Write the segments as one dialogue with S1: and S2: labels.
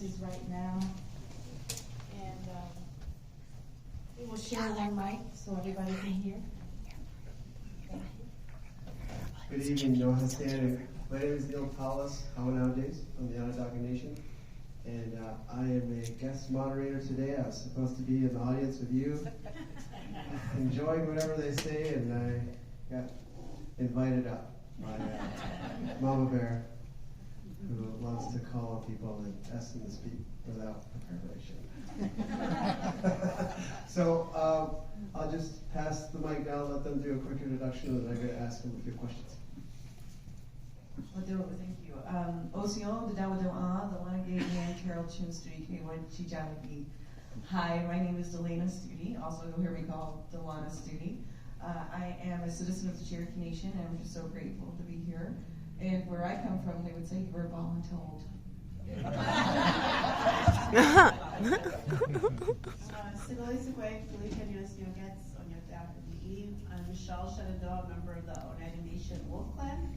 S1: services right now. And we will share one mic so everybody can hear.
S2: Good evening, Nohastan. My name is Kendyl Pollack, nowadays from the Onondaga Nation. And I am a guest moderator today. I was supposed to be in the audience with you, enjoying whatever they say, and I got invited up by Mama Bear, who loves to call on people and ask them to speak without preparation. So I'll just pass the mic now, let them do a quick introduction, and then I'm going to ask them a few questions.
S3: Thank you. Osio, the Dawadoa, the Lanagay and Carol Chun Studi, Chijalagi. Hi, my name is DeLanna Studi, also here we call DeLanna Studi. I am a citizen of the Cherokee Nation, and I'm just so grateful to be here. And where I come from, they would say you were voluntold.
S4: I'm Michelle Shenandoah, member of the Oneida Nation Wolf Clan.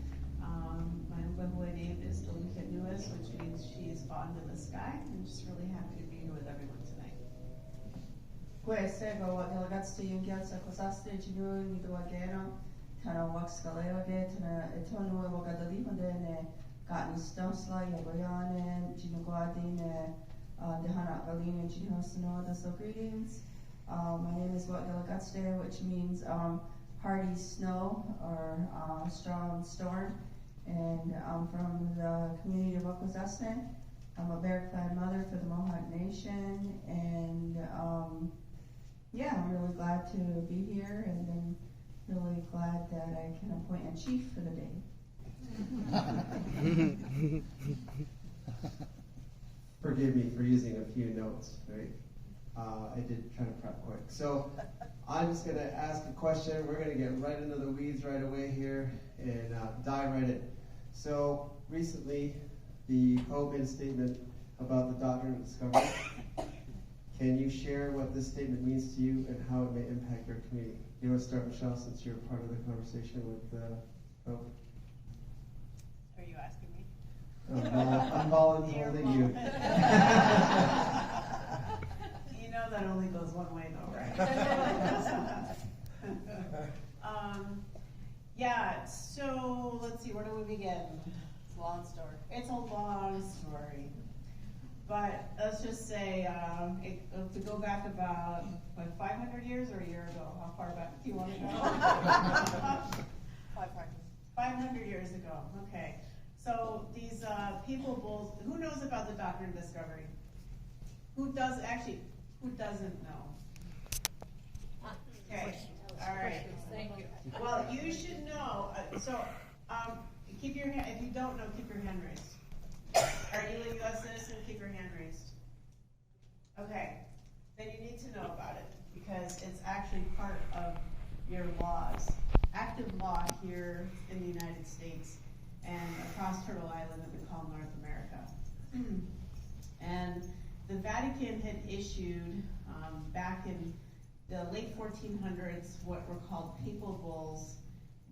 S4: My Mbemboy name is DeLanna Studi, which means she is fond in the sky. I'm just really happy to be here with everyone tonight.
S5: So greetings. My name is Watgalagatste, which means hardy snow or strong storm. And I'm from the community of Wakwazasne. I'm a Bear Clan mother for the Mohawk Nation. And yeah, I'm really glad to be here, and I'm really glad that I can appoint a chief for the day.
S2: Forgive me for using a few notes, right? I did try to prep quick. So I'm just going to ask a question. We're going to get right into the weeds right away here and dive right in. So recently, the Pope made a statement about the doctrine of discovery. Can you share what this statement means to you and how it may impact your community? You want to start, Michelle, since you're part of the conversation with the Pope?
S4: Are you asking me?
S2: I'm volunteering you.
S4: You know that only goes one way though, right? Yeah, so let's see, where do we begin? It's a long story. It's a long story. But let's just say, to go back about, 500 years or a year ago? How far back do you want to go? 500 years ago, okay. So these people bulls, who knows about the doctrine of discovery? Who doesn't know? Okay, all right.
S1: Thank you.
S4: Well, you should know, keep your hand, if you don't know, keep your hand raised. Are you a U.S. citizen? Keep your hand raised. Okay, then you need to know about it because it's actually part of your laws. Active law here in the United States and across Turtle Island that we call North America. And the Vatican had issued back in the late 1400s what were called papal bulls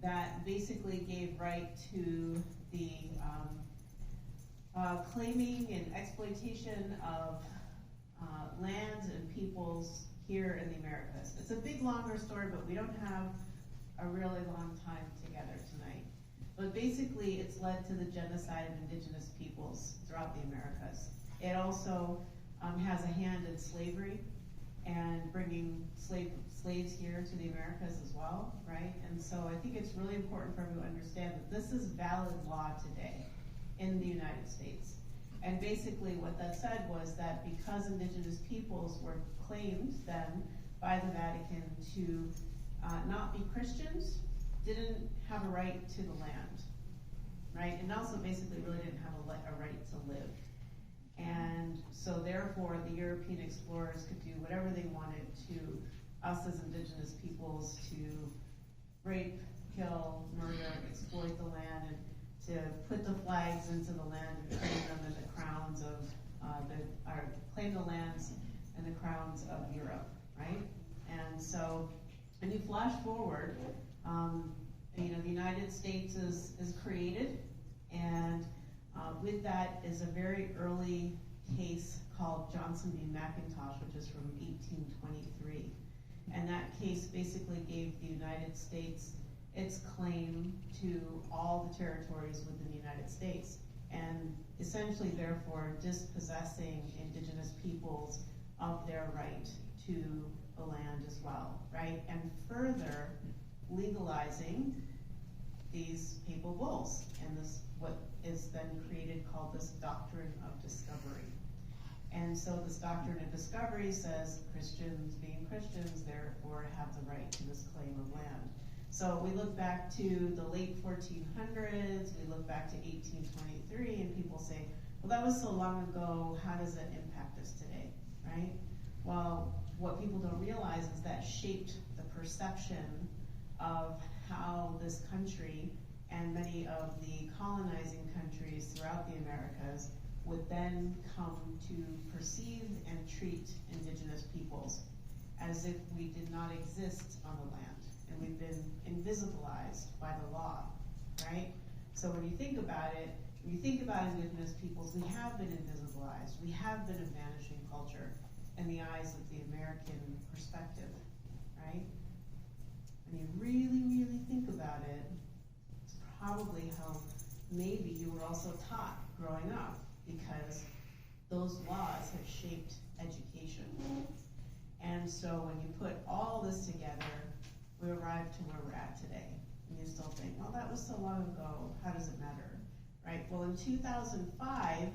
S4: that basically gave right to the claiming and exploitation of lands and peoples here in the Americas. It's a big, longer story, but we don't have a really long time together tonight. But basically, it's led to the genocide of indigenous peoples throughout the Americas. It also has a hand in slavery and bringing slaves here to the Americas as well, right? And so I think it's really important for everyone to understand that this is valid law today in the United States. And basically what that said was that because indigenous peoples were claimed then by the Vatican to not be Christians, didn't have a right to the land, right? And also basically really didn't have a right to live. And so therefore the European explorers could do whatever they wanted to us as indigenous peoples to rape, kill, murder, exploit the land, and to put the flags into the land and claim them in the crowns of claim the lands and the crowns of Europe, right? And so, and you flash forward, the United States is created, and with that is a very early case called Johnson v. McIntosh, which is from 1823. And that case basically gave the United States its claim to all the territories within the United States, and essentially therefore dispossessing indigenous peoples of their right to the land as well, right? And further legalizing these papal bulls and this, what is then created called this doctrine of discovery. And so this doctrine of discovery says Christians, being Christians, therefore have the right to this claim of land. So we look back to the late 1400s, we look back to 1823, and people say, well, that was so long ago, how does that impact us today, right? Well, what people don't realize is that shaped the perception of how this country and many of the colonizing countries throughout the Americas would then come to perceive and treat indigenous peoples as if we did not exist on the land, and we've been invisibilized by the law, right? So when you think about it, when you think about indigenous peoples, we have been invisibilized. We have been a vanishing culture in the eyes of the American perspective, right? When you really, really think about it, it's probably how maybe you were also taught growing up, because those laws have shaped education. And so when you put all this together, we arrive to where we're at today. And you still think, well, that was so long ago, how does it matter? Right? Well, in 2005,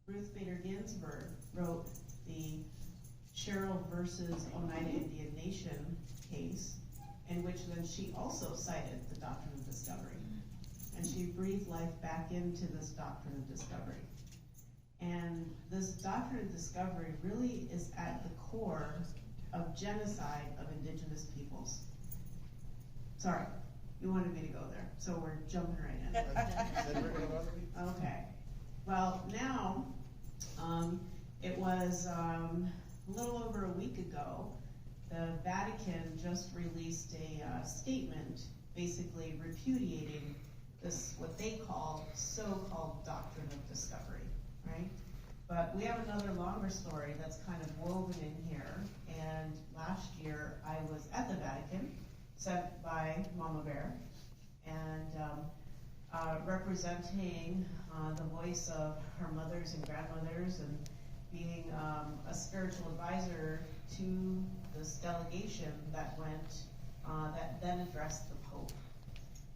S4: Ruth Bader Ginsburg wrote the Sherrill versus Oneida Indian Nation case, in which then she also cited the doctrine of discovery. And she breathed life back into this doctrine of discovery. And this doctrine of discovery really is at the core of genocide of indigenous peoples. Sorry, you wanted me to go there, so we're jumping right in. Okay. Well, now, it was a little over a week ago, the Vatican just released a statement basically repudiating this, what they call so-called doctrine of discovery, right? But we have another longer story that's kind of woven in here. And last year I was at the Vatican, sent by Mama Bear, and representing the voice of her mothers and grandmothers, and being a spiritual advisor to this delegation that went, that then addressed the Pope.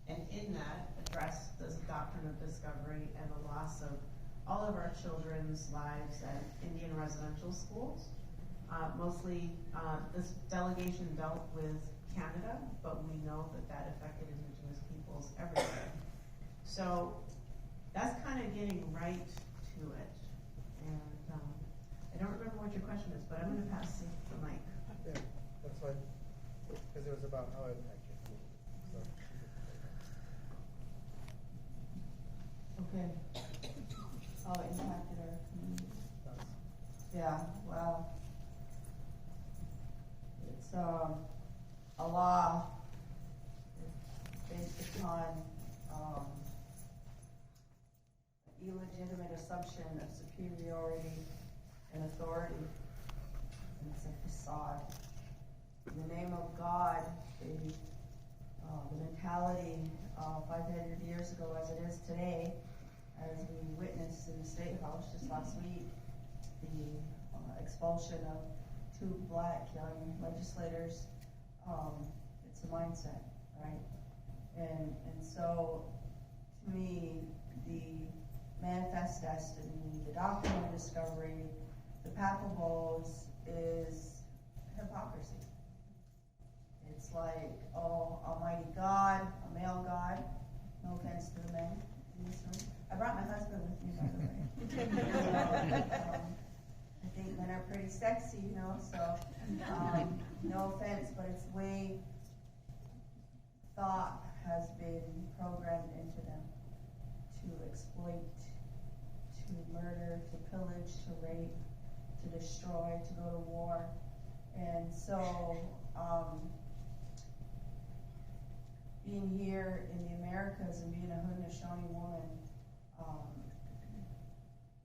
S4: And in that, addressed this doctrine of discovery and the loss of all of our children's lives at Indian residential schools. Mostly, this delegation dealt with Canada, but we know that that affected Indigenous peoples everywhere. So that's kind of getting right to it. And I don't remember what your question is, but I'm going to pass the mic.
S6: Yeah, that's fine. Because it was about how it impacted you. So.
S5: Okay. How it impacted our community. Yeah, well, it's a law based upon illegitimate assumption of superiority and authority, and it's a facade. In the name of God, the mentality 500 years ago as it is today, as we witnessed in the State House just last week, the expulsion of 2 black young legislators, it's a mindset, right? And so, to me, the manifest destiny, the doctrine of discovery, the papal bulls is hypocrisy. It's like, oh, Almighty God, a male God, no offense to the men in this room. I brought my husband with me, by the way. I think men are pretty sexy, you know, so no offense, but it's the way thought has been programmed into them to exploit, to murder, to pillage, to rape, to destroy, to go to war. And so, being here in the Americas and being a Haudenosaunee woman,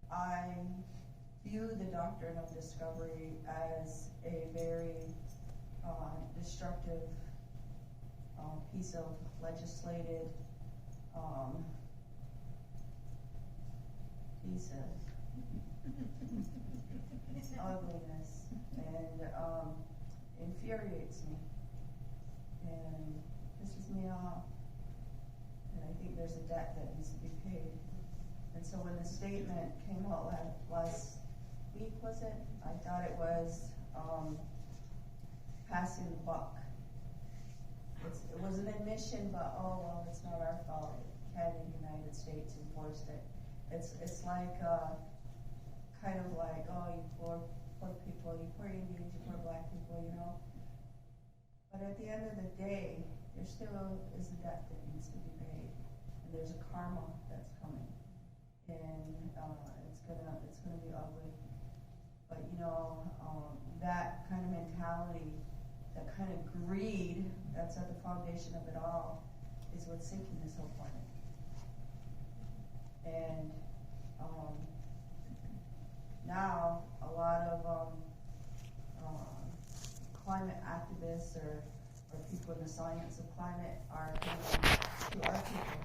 S5: I view the doctrine of discovery as a very destructive piece of legislated piece of ugliness, and infuriates me and pisses me off. And I think there's a debt that needs to be paid. And so when the statement came out last week, was it? I thought it was passing the buck. It was an admission, but oh well, it's not our fault. Canada, United States enforced it. It's like kind of like, oh, you poor people, you poor Indians, you poor black people, you know. But at the end of the day, there still is a debt that needs to be paid, and there's a karma that's coming, and it's gonna be ugly. But you know, that kind of mentality, that kind of greed that's at the foundation of it all, is what's sinking this whole planet. And now a lot of climate activists or people in the science of climate are coming to our people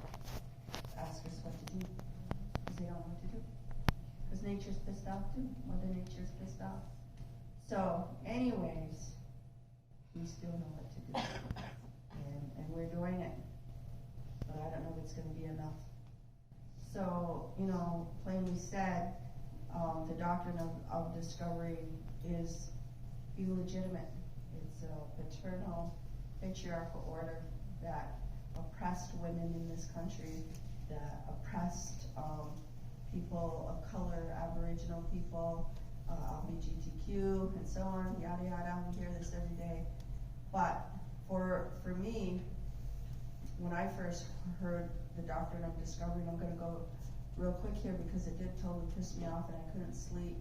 S5: to ask us what to do, because they don't know what to do. Because nature's pissed off too. Mother Nature's pissed off. So, anyways, we still know what to do, and we're doing it. But I don't know if it's going to be enough. So, you know, plainly said, the doctrine of discovery is illegitimate. It's a paternal, patriarchal order that oppressed women in this country, that oppressed people of color, Aboriginal people, LGBTQ, and so on, yada yada. We hear this every day. But for me, when I first heard the doctrine of discovery, and I'm going to go real quick here because it did totally piss me off and I couldn't sleep.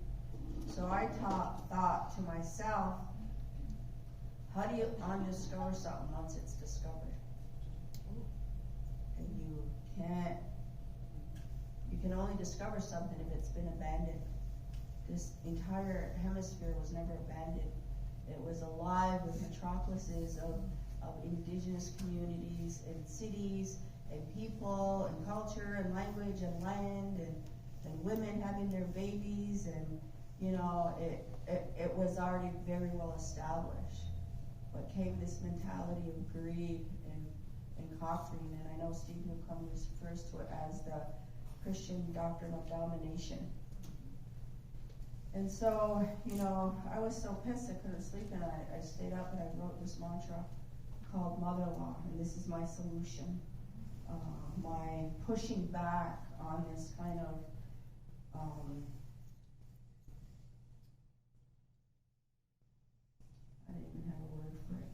S5: So I thought to myself, how do you undiscover something once it's discovered? And you can only discover something if it's been abandoned. This entire hemisphere was never abandoned. It was alive with metropolises of indigenous communities and cities and people and culture and language and land and women having their babies, and you know, it was already very well established. What came this mentality of greed and conquering, and I know Steve Newcomb refers to it as the Christian doctrine of domination. And so, you know, I was so pissed I couldn't sleep, and I stayed up and I wrote this mantra called Mother-in-Law, and this is my solution. My pushing back on this kind of I don't even have a word for it.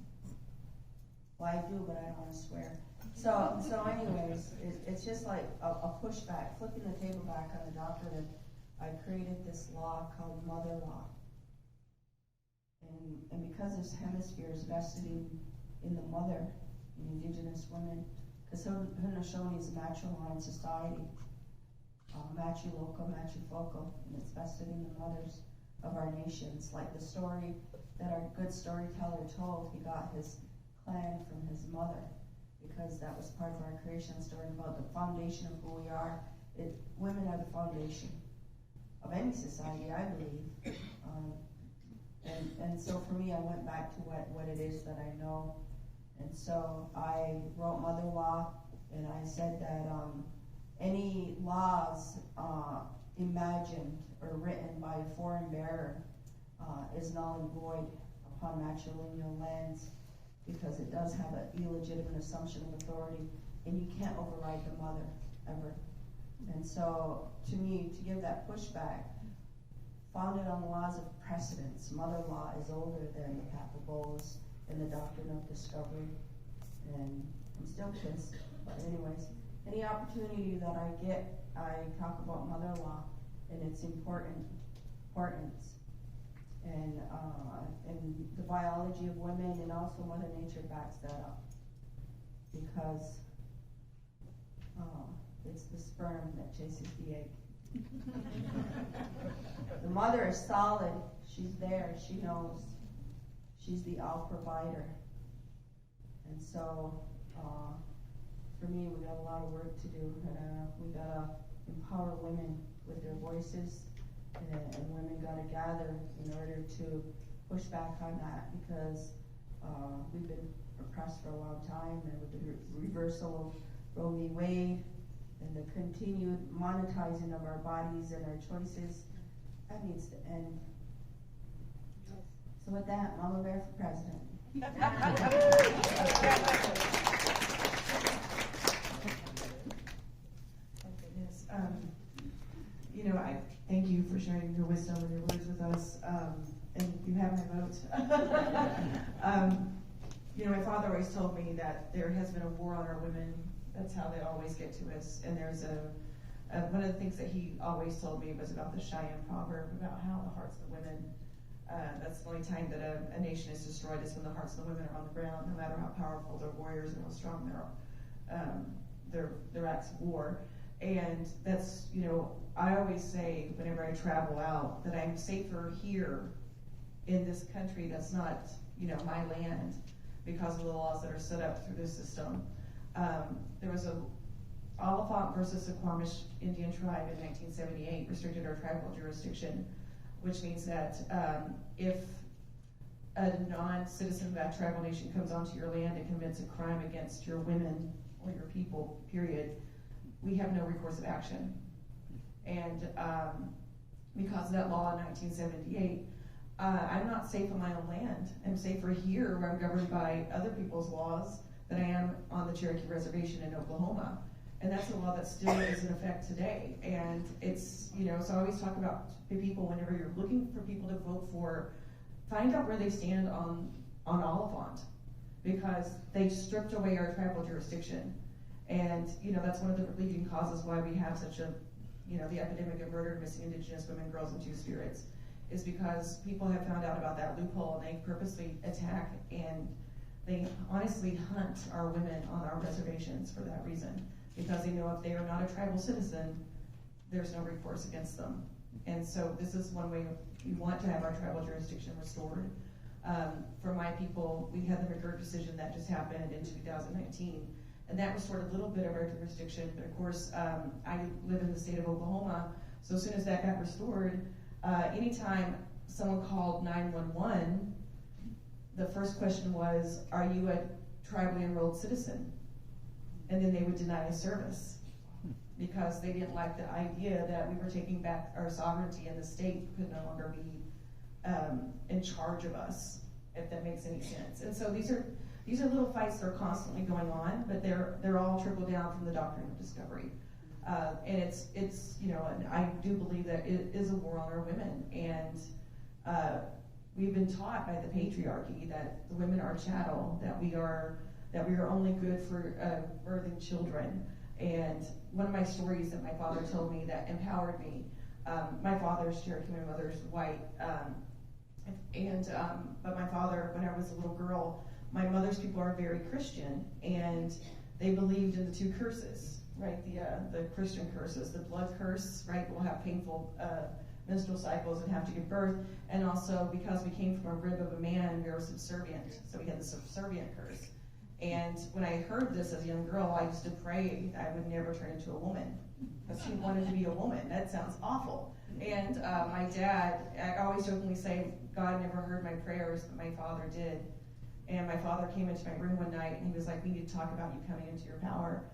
S5: Well, I do, but I don't want to swear. So anyways, it's just like a pushback, flipping the table back on the doctrine. And I created this law called Mother Law. And because this hemisphere is vested in the mother, in indigenous women, because Haudenosaunee is a matriline society, matrilocal, matrifocal, and it's vested in the mothers of our nations. Like the story that our good storyteller told, he got his clan from his mother, because that was part of our creation story about the foundation of who we are. Women are the foundation of any society, I believe. And so for me, I went back to what it is that I know. And so I wrote Mother Law, and I said that any laws imagined or written by a foreign bearer is null and void upon matrilineal lands, because it does have an illegitimate assumption of authority, and you can't override the mother, ever. And so, to me, to give that pushback, founded on the laws of precedence, mother law is older than the Papabols and the doctrine of discovery. And I'm still pissed. But anyways, any opportunity that I get, I talk about mother law and its importance. And the biology of women, and also Mother Nature backs that up. Because it's the sperm that chases the egg. The mother is solid. She's there. She knows. She's the all provider. And so, for me, we got a lot of work to do. We gotta empower women with their voices, and women gotta gather in order to push back on that, because we've been oppressed for a long time, and with the reversal of Roe v. Wade and the continued monetizing of our bodies and our choices, that needs to end. So with that, Mama Bear for president.
S3: I thank you for sharing your wisdom and your words with us, and you have my vote. My father always told me that there has been a war on our women. That's how they always get to us. And there's one of the things that he always told me was about the Cheyenne proverb, about how the hearts of the women, that's the only time that a nation is destroyed is when the hearts of the women are on the ground, no matter how powerful their warriors and how strong their acts of war. And that's, I always say whenever I travel out that I'm safer here in this country that's not, my land, because of the laws that are set up through this system. There was a Oliphant versus the Squamish Indian tribe in 1978 restricted our tribal jurisdiction, which means that if a non-citizen of that tribal nation comes onto your land and commits a crime against your women or your people, period, we have no recourse of action. And because of that law in 1978, I'm not safe on my own land. I'm safer here where I'm governed by other people's laws than I am on the Cherokee Reservation in Oklahoma. And that's a law that still is in effect today. And it's, so I always talk about to people, whenever you're looking for people to vote for, find out where they stand on Oliphant, because they stripped away our tribal jurisdiction. And, that's one of the leading causes why we have such a, the epidemic of murder, missing Indigenous women, girls, and Two-Spirits, is because people have found out about that loophole, and they purposely attack and they honestly hunt our women on our reservations for that reason, because they know if they are not a tribal citizen, there's no recourse against them. And so this is one way we want to have our tribal jurisdiction restored. For my people, we had the McGirt decision that just happened in 2019, and that restored a little bit of our jurisdiction. But of course, I live in the state of Oklahoma, so as soon as that got restored, anytime someone called 911, the first question was, are you a tribally enrolled citizen? And then they would deny a service because they didn't like the idea that we were taking back our sovereignty and the state could no longer be in charge of us, if that makes any sense. And so these are little fights that are constantly going on, but they're all trickled down from the doctrine of discovery. And it's and I do believe that it is a war on our women, and we've been taught by the patriarchy that the women are chattel, that we are only good for birthing children. And one of my stories that my father told me that empowered me, my father's Cherokee, my mother's white, but my father, when I was a little girl, my mother's people are very Christian, and they believed in the two curses, right? The Christian curses, the blood curse, right? We'll have painful menstrual cycles and have to give birth, and also because we came from a rib of a man, we were subservient, so we had the subservient curse. And when I heard this as a young girl, I used to pray I would never turn into a woman, because she wanted to be a woman. That sounds awful. And my dad, I always jokingly say, God never heard my prayers, but my father did. And my father came into my room one night, and he was like, we need to talk about you coming into your power.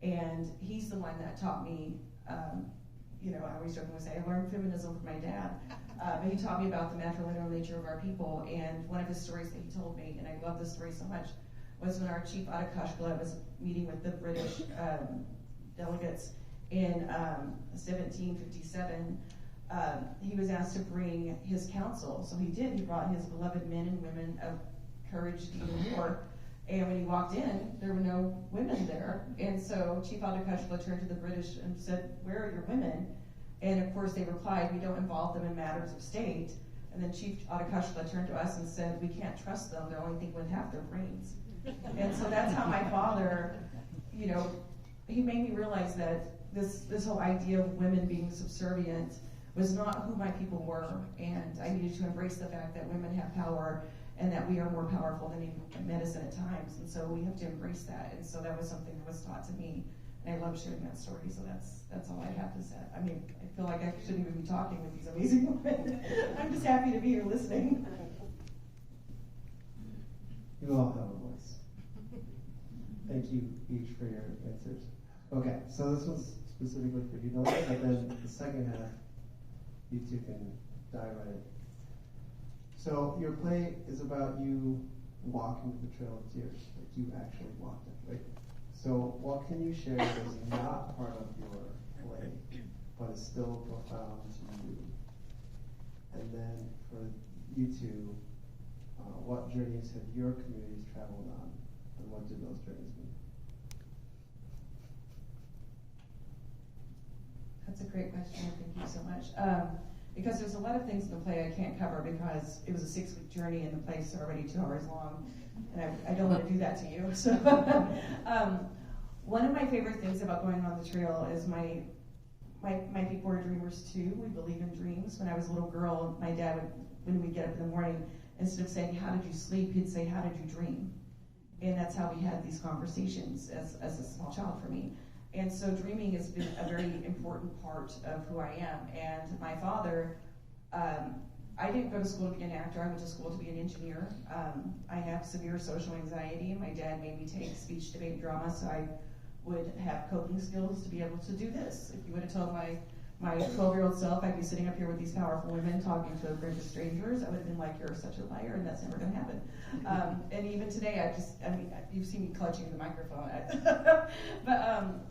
S3: And he's the one that taught me, I always jokingly say, I learned feminism from my dad. But he taught me about the matrilineal nature of our people. And one of his stories that he told me, and I love this story so much, was when our chief Atakashkala was meeting with the British delegates in 1757. He was asked to bring his council. So he did. He brought his beloved men and women of courage to do war. And when he walked in, there were no women there. And so Chief Atakashkala turned to the British and said, where are your women? And of course they replied, we don't involve them in matters of state. And then Chief Atakashkala turned to us and said, we can't trust them. They're only thinking with half their brains. And so that's how my father, he made me realize that this whole idea of women being subservient was not who my people were, and I needed to embrace the fact that women have power and that we are more powerful than even medicine at times, and so we have to embrace that. And so that was something that was taught to me, and I love sharing that story. So that's all I have to say. I mean, I feel like I shouldn't even be talking with these amazing women. I'm just happy to be here listening.
S2: You all have a voice. Thank you each for your answers. Okay, so this one's specifically for you, Dylan, but then the second half, you two can dive right in. So your play is about you walking the Trail of Tears, like you actually walked it, right? So what can you share that is not part of your play, but is still profound to you? And then for you two, what journeys have your communities traveled on, and what do those journeys mean?
S3: That's a great question. Thank you so much. Because there's a lot of things in the play I can't cover because it was a 6-week journey and the play's already 2 hours long, and I don't want to do that to you. So, one of my favorite things about going on the trail is my people are dreamers too. We believe in dreams. When I was a little girl, my dad would, when we'd get up in the morning, instead of saying, "How did you sleep?" he'd say, "How did you dream?" And that's how we had these conversations as a small child for me. And so dreaming has been a very important part of who I am. And my father, I didn't go to school to be an actor. I went to school to be an engineer. I have severe social anxiety. My dad made me take speech, debate, and drama, so I would have coping skills to be able to do this. If you would have told my 12-year-old self I'd be sitting up here with these powerful women talking to a group of strangers, I would have been like, "You're such a liar, and that's never going to happen." And even today, you've seen me clutching the microphone. But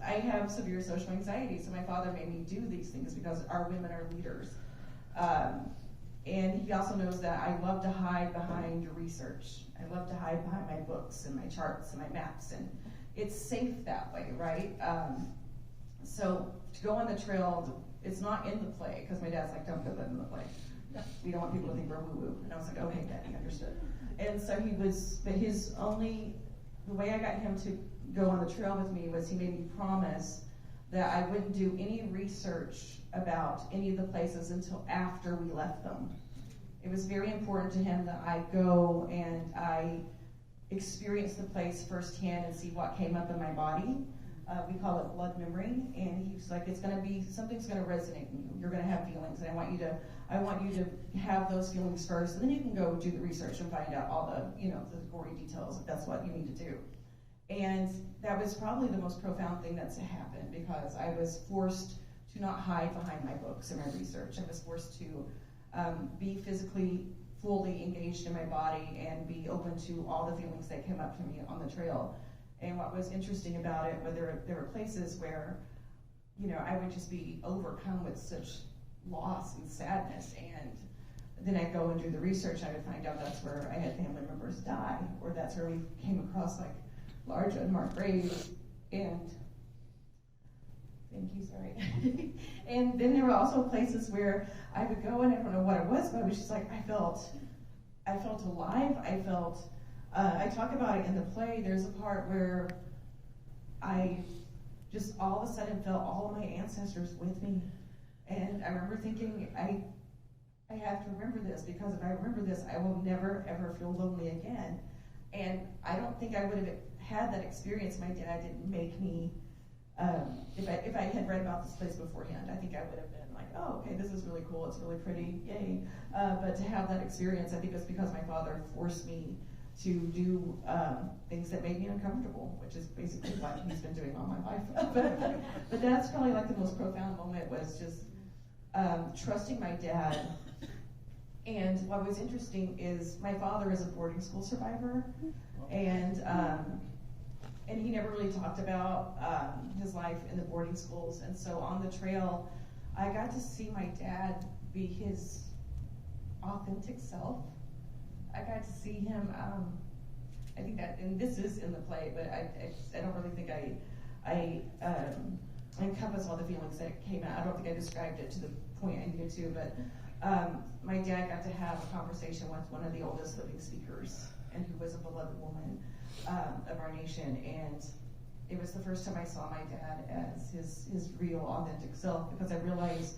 S3: I have severe social anxiety, so my father made me do these things because our women are leaders. And he also knows that I love to hide behind research. I love to hide behind my books and my charts and my maps, and it's safe that way, right? So to go on the trail, it's not in the play, because my dad's like, "Don't put that in the play. We don't want people to think we're woo-woo." And I was like, "Okay, Daddy, understood." And so the way I got him to go on the trail with me was he made me promise that I wouldn't do any research about any of the places until after we left them. It was very important to him that I go and I experience the place firsthand and see what came up in my body. We call it blood memory, and he's like, something's gonna resonate in you. You're gonna have feelings, and I want you to have those feelings first, and then you can go do the research and find out all the gory details if that's what you need to do. And that was probably the most profound thing that's happened, because I was forced to not hide behind my books and my research. I was forced to be physically fully engaged in my body and be open to all the feelings that came up to me on the trail. And what was interesting about it, there were places where, I would just be overcome with such loss and sadness, and then I'd go and do the research, and I would find out that's where I had family members die, or that's where we came across like large unmarked graves, and thank you, sorry. And then there were also places where I would go, and I don't know what it was, but I was just like, I felt alive. I talk about it in the play. There's a part where I just all of a sudden felt all of my ancestors with me. And I remember thinking, I have to remember this, because if I remember this, I will never, ever feel lonely again. And I don't think I would have had that experience if my dad didn't make me, if I had read about this place beforehand, I think I would have been like, "Oh, okay, this is really cool, it's really pretty, yay." But to have that experience, I think it was because my father forced me to do things that made me uncomfortable, which is basically what he's been doing all my life. But that's probably like the most profound moment, was just trusting my dad. And what was interesting is my father is a boarding school survivor, and he never really talked about his life in the boarding schools. And so on the trail, I got to see my dad be his authentic self. I got to see him, I think that, and this is in the play, but I don't really think I encompass all the feelings that came out. I don't think I described it to the point I needed to, but my dad got to have a conversation with one of the oldest living speakers, and who was a beloved woman of our nation, and it was the first time I saw my dad as his real, authentic self, because I realized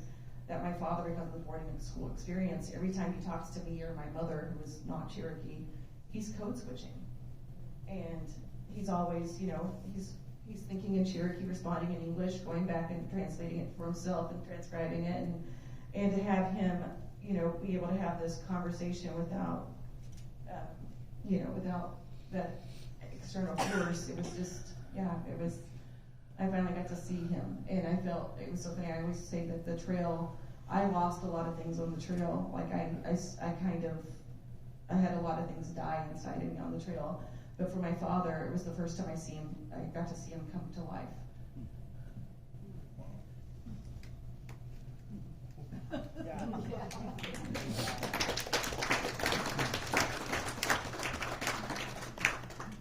S3: that my father, because of the boarding school experience, every time he talks to me or my mother, who is not Cherokee, he's code switching. And he's always, he's thinking in Cherokee, responding in English, going back and translating it for himself and transcribing it, and to have him, be able to have this conversation without, without that external force. It was just, I finally got to see him, and I felt it was so funny. I always say that the trail, I lost a lot of things on the trail. Like I had a lot of things die inside of me on the trail. But for my father, it was the first time I got to see him come to life.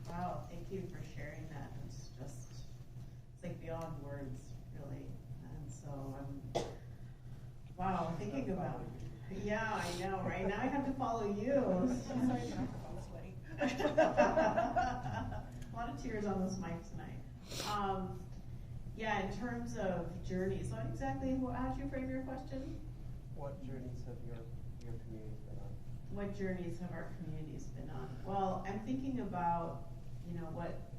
S4: Wow, thank you for sharing that. It's like beyond words, really. And so thinking about it. Yeah, I know, right? Now I have to follow you. A lot of tears on this mic tonight. In terms of journeys, so exactly, how'd you frame your question?
S6: What journeys have your communities been on?
S4: What journeys have our communities been on? Well, I'm thinking about,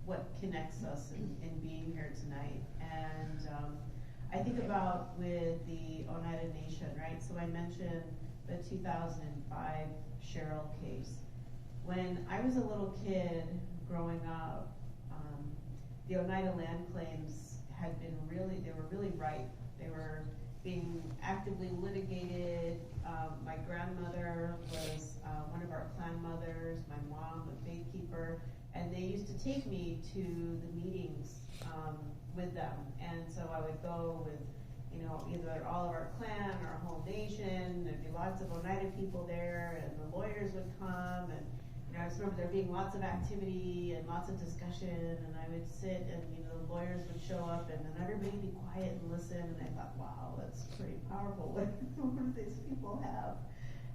S4: what connects us in being here tonight. And I think about with the Oneida Nation, right? So I mentioned the 2005 Cheryl case. When I was a little kid growing up, the Oneida land claims they were really ripe. They were being actively litigated. My grandmother was one of our clan mothers, my mom a faith keeper, and they used to take me to the meetings with them. And so I would go with, either all of our clan, our whole nation. There'd be lots of Oneida people there, and the lawyers would come, and I just remember there being lots of activity and lots of discussion, and I would sit, and the lawyers would show up, and then everybody would be quiet and listen, and I thought, wow, that's pretty powerful. What do these people have?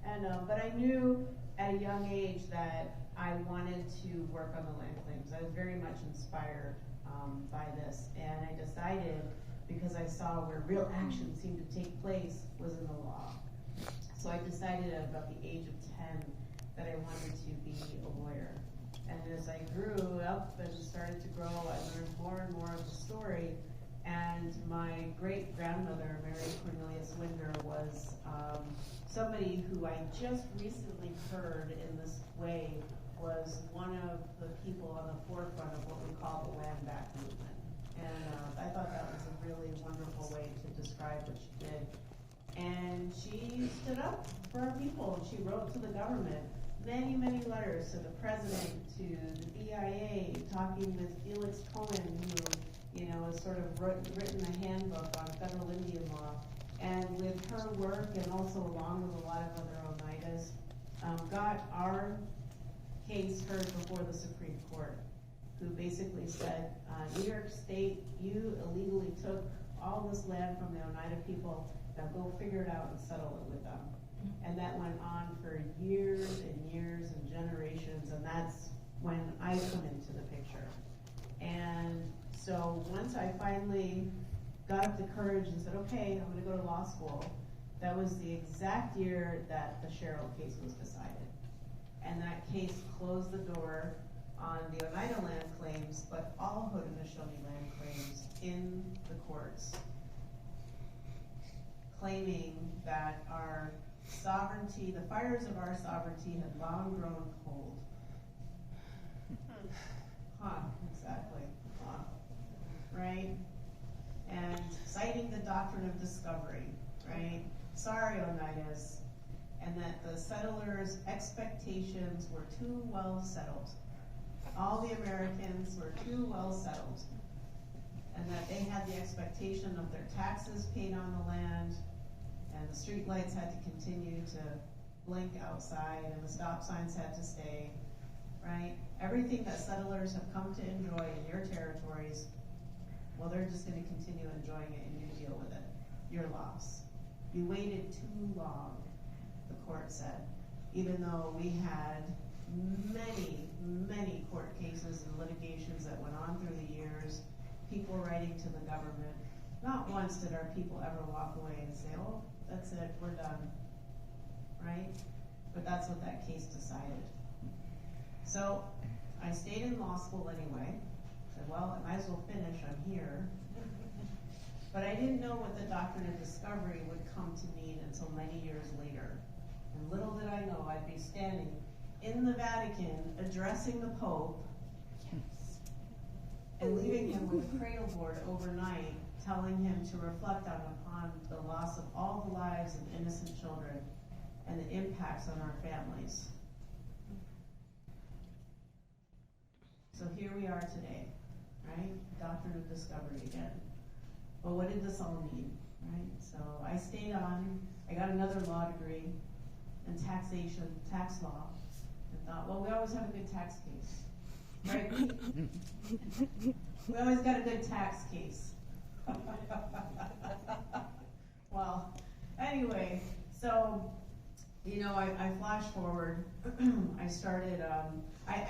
S4: And but I knew at a young age that I wanted to work on the land claims. I was very much inspired by this, and I decided, because I saw where real action seemed to take place was in the law. So I decided at about the age of 10 that I wanted to be a lawyer. And as I grew up and started to grow, I learned more and more of the story. And my great-grandmother, Mary Cornelius Winder, was somebody who I just recently heard in this way was one of the people on the forefront of what we call the land back movement. And I thought that was a really wonderful way to describe what she did. And she stood up for our people, and she wrote to the government many, many letters to the president, to the BIA, talking with Felix Cohen, who, has sort of written a handbook on federal Indian law. And with her work, and also along with a lot of other Oneidas, got our case heard before the Supreme Court, who basically said, New York State, you illegally took all this land from the Oneida people, now go figure it out and settle it with them. And that went on for years and years and generations, and that's when I come into the picture. And so once I finally got up the courage and said, okay, I'm gonna go to law school, that was the exact year that the Cheryl case was decided. And that case closed the door on the Oneida land claims, but all Haudenosaunee land claims in the courts, claiming that our sovereignty, the fires of our sovereignty had long grown cold. Exactly. Right? And citing the doctrine of discovery, right? Sorry, Oneidas. And that the settlers' expectations were too well settled. All the Americans were too well settled. And that they had the expectation of their taxes paid on the land, and the street lights had to continue to blink outside, and the stop signs had to stay, right? Everything that settlers have come to enjoy in your territories, well, they're just going to continue enjoying it, and you deal with it. Your loss. You waited too long, the court said, even though we had many, many court cases and litigations that went on through the years, people writing to the government. Not once did our people ever walk away and say, oh, that's it, we're done, right? But that's what that case decided. So I stayed in law school anyway. Said, well, I might as well finish, I'm here. But I didn't know what the doctrine of discovery would come to mean until many years later. And little did I know I'd be standing in the Vatican addressing the Pope and leaving him with a cradle board overnight, telling him to reflect upon the loss of all the lives of innocent children and the impacts on our families. So here we are today, right? Doctrine of discovery again. Well, what did this all mean, right? So I stayed on, I got another law degree in taxation, tax law, and thought, well, we always have a good tax case, right? We always got a good tax case. Well, anyway, so, you know, I flash forward. I started, I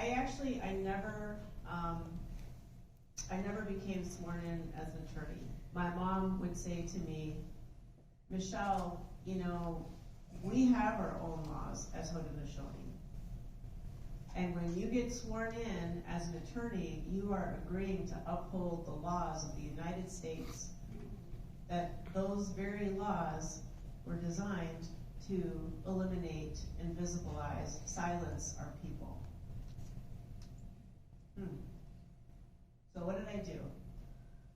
S4: never became sworn in as an attorney. My mom would say to me, Michelle, you know, we have our own laws as Haudenosaunee. And when you get sworn in as an attorney, you are agreeing to uphold the laws of the United States, that those very laws were designed to eliminate, invisibilize, silence our people. So what did I do?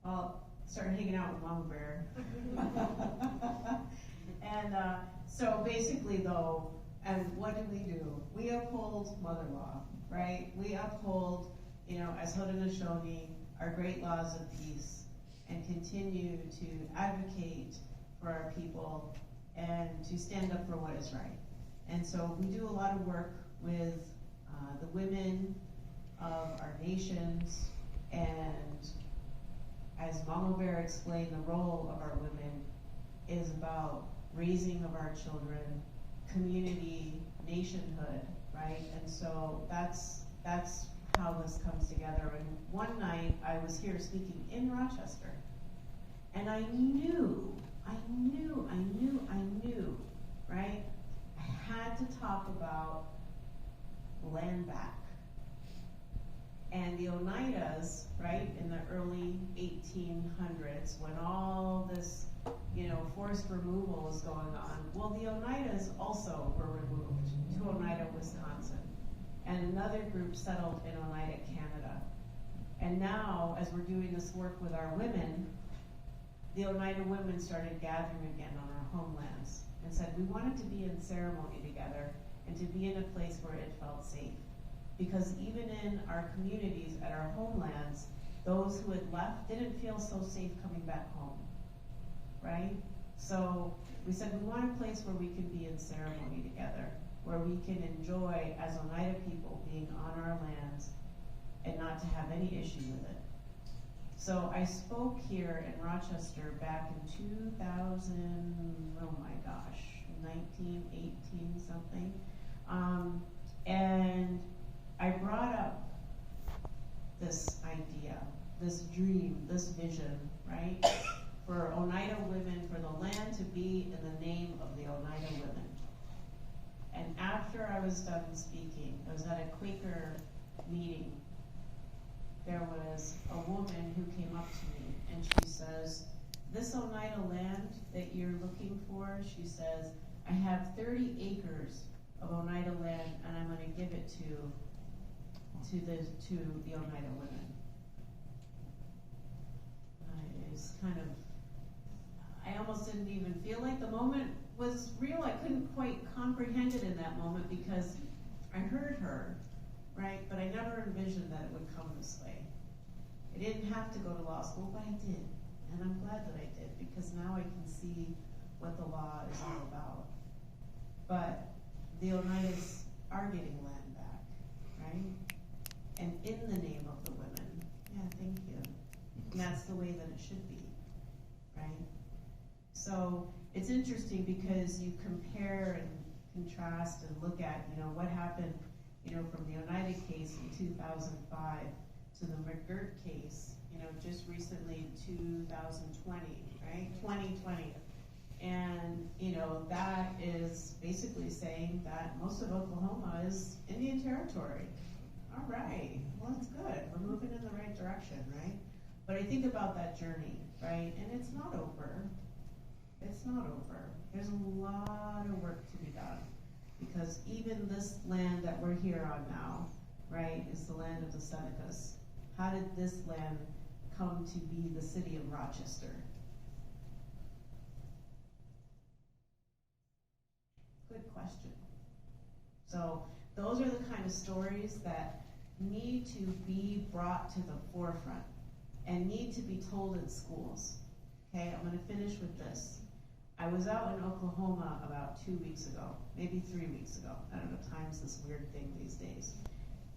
S4: Well, started hanging out with Mama Bear. And so basically though, and what do? We uphold mother law, right? We uphold, you know, as Haudenosaunee, our great laws of peace, and continue to advocate for our people and to stand up for what is right. And so we do a lot of work with the women of our nations, and as Mama Bear explained, the role of our women is about raising of our children, community, nationhood, right? And so that's how this comes together. And one night I was here speaking in Rochester, and I knew, right? I had to talk about land back. And the Oneidas, right, in the early 1800s, when all this, you know, forced removal was going on, well, the Oneidas also were removed to Oneida, Wisconsin. And another group settled in Oneida, Canada. And now, as we're doing this work with our women, the Oneida women started gathering again on our homelands and said, we wanted to be in ceremony together and to be in a place where it felt safe. Because even in our communities, at our homelands, those who had left didn't feel so safe coming back home, right? So we said we want a place where we can be in ceremony together, where we can enjoy, as Oneida people, being on our lands and not to have any issue with it. So I spoke here in Rochester back in 2000, oh my gosh, 1918 something. And I brought up this idea, this dream, this vision, right? For Oneida women, for the land to be in the name of the Oneida women. And after I was done speaking, I was at a Quaker meeting. There was a woman who came up to me and she says, this Oneida land that you're looking for, she says, I have 30 acres of Oneida land and I'm gonna give it to the Oneida women. It's kind of, I almost didn't even feel like the moment was real. I couldn't quite comprehend it in that moment because I heard her, right? But I never envisioned that it would come this way. I didn't have to go to law school, but I did. And I'm glad that I did because now I can see what the law is all about. But the Oneidas are getting land back, right? And in the name of the women. Yeah, thank you. And that's the way that it should be, right? So it's interesting because you compare and contrast and look at, you know, what happened, you know, from the Oneida case in 2005 to the McGirt case, just recently, 2020, right? 2020. And, that is basically saying that most of Oklahoma is Indian territory. All right, well, that's good. We're moving in the right direction, right? But I think about that journey, right? And it's not over. It's not over. There's a lot of work to be done. Because even this land that we're here on now, right, is the land of the Senecas. How did this land come to be the city of Rochester? Good question. So those are the kind of stories that need to be brought to the forefront and need to be told in schools. Okay, I'm going to finish with this. I was out in Oklahoma about 2 weeks ago, maybe 3 weeks ago. I don't know, time's this weird thing these days.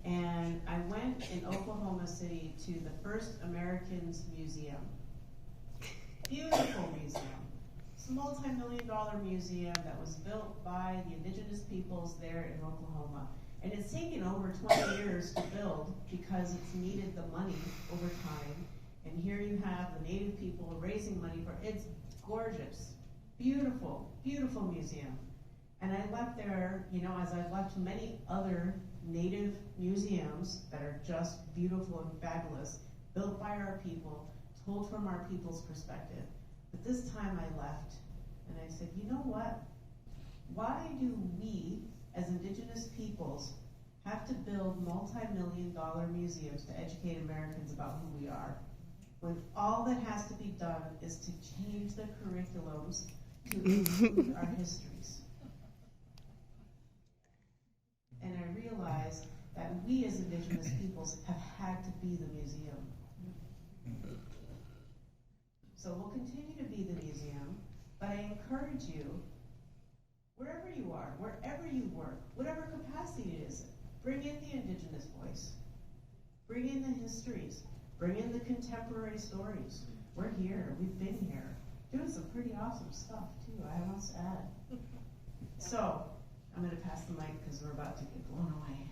S4: And I went in Oklahoma City to the First Americans Museum. Beautiful museum. It's a multi-million-dollar museum that was built by the indigenous peoples there in Oklahoma. And it's taken over 20 years to build because it's needed the money over time. And here you have the native people raising money for it. It's gorgeous, beautiful, beautiful museum. And I left there, as I've left many other native museums that are just beautiful and fabulous, built by our people, told from our people's perspective. But this time I left and I said, you know what? Why do we, as indigenous peoples, have to build multi-million-dollar museums to educate Americans about who we are, when all that has to be done is to change the curriculums to include our histories? And I realized that we as indigenous peoples have had to be the museum. So we'll continue to be the museum, but I encourage you, wherever you are, wherever you work, whatever capacity it is, bring in the indigenous voice. Bring in the histories. Bring in the contemporary stories. We're here. We've been here. Doing some pretty awesome stuff, too, I must add. So, I'm going to pass the mic because we're about to get blown away.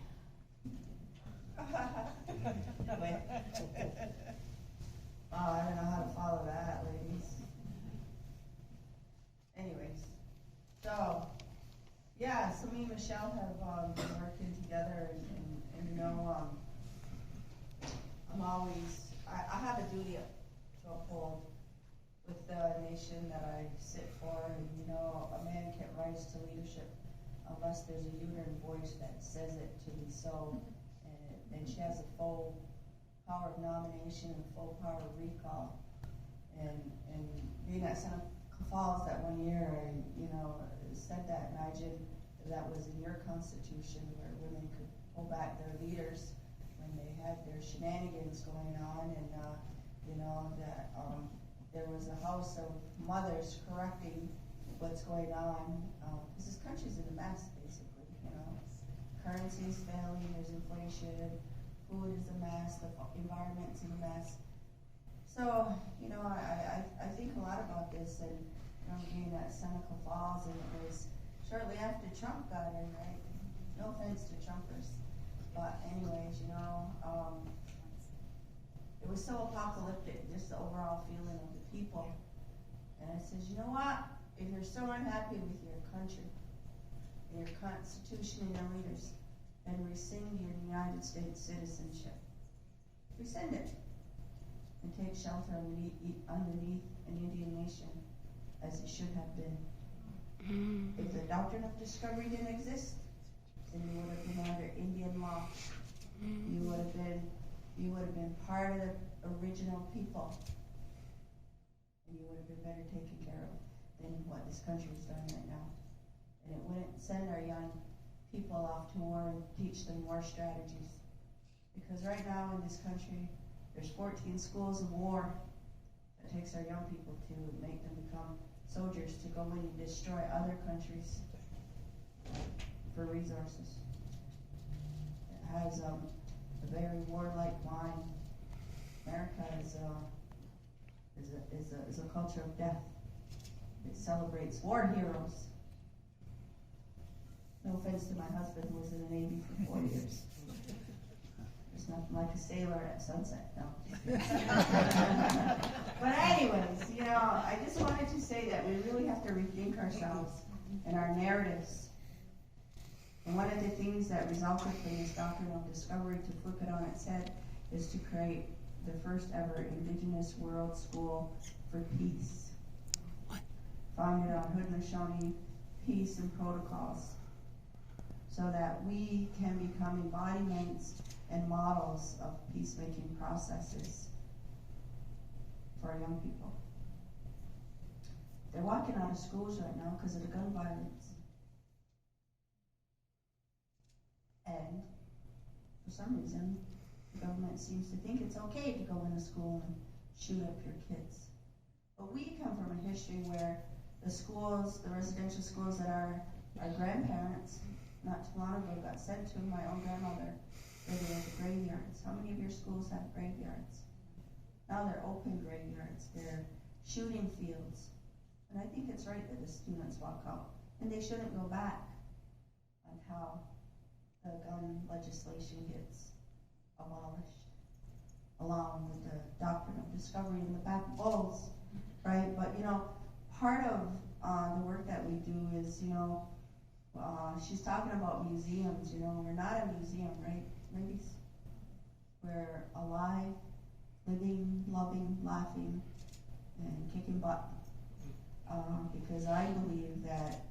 S5: I don't know how to follow that, ladies. Anyways, so, yeah, so me and Michelle have been working together, and I'm always, I have a duty to uphold with the nation that I sit for, and a man can't rise to leadership unless there's a uterine voice that says it to be so, and she has a full power of nomination and full power of recall. And being at Seneca Falls that one year, I said that, imagine that was in your constitution where women could pull back their leaders when they had their shenanigans going on, and that there was a house of mothers correcting what's going on, because this country's in a mess, basically. Currency is failing, there's inflation, food is a mess, the environment's in a mess. So, I think a lot about this, and being at Seneca Falls, and it was shortly after Trump got in, right? No offense to Trumpers, but anyways, it was so apocalyptic, just the overall feeling of the people. And I said, you know what? If you're so unhappy with your country, and your constitution and your leaders, then rescind your United States citizenship. Rescind it. And take shelter underneath an Indian nation, as it should have been. If the doctrine of discovery didn't exist, then you would have been under Indian law. You would have been part of the original people, and you would have been better taken care of than what this country is doing right now. And it wouldn't send our young people off to war and teach them war strategies. Because right now in this country, there's 14 schools of war that takes our young people to make them become soldiers to go in and destroy other countries for resources. It has a very warlike mind. America is a culture of death. It celebrates war heroes. No offense to my husband, who was in the Navy for 4 years. There's not like a sailor at sunset. No. But anyways, you know, I just wanted to say that we really have to rethink ourselves and our narratives. And one of the things that resulted from this doctrine of discovery, to flip it on its head, is to create the first ever Indigenous World School for Peace. Founded on Haudenosaunee peace and protocols, so that we can become embodiments and models of peacemaking processes for our young people. They're walking out of schools right now because of the gun violence. And for some reason, the government seems to think it's okay to go into school and shoot up your kids. But we come from a history where the schools, the residential schools that our grandparents, not too long ago, got sent to, my own grandmother, where there were graveyards. How many of your schools have graveyards? Now they're open graveyards. They're shooting fields. And I think it's right that the students walk out. And they shouldn't go back on how the gun legislation gets abolished, along with the doctrine of discovery in the back bulls, right? But, you know, part of the work that we do is, you know, she's talking about museums. You know, we're not a museum, right, ladies? We're alive, living, loving, laughing, and kicking butt. Because I believe that,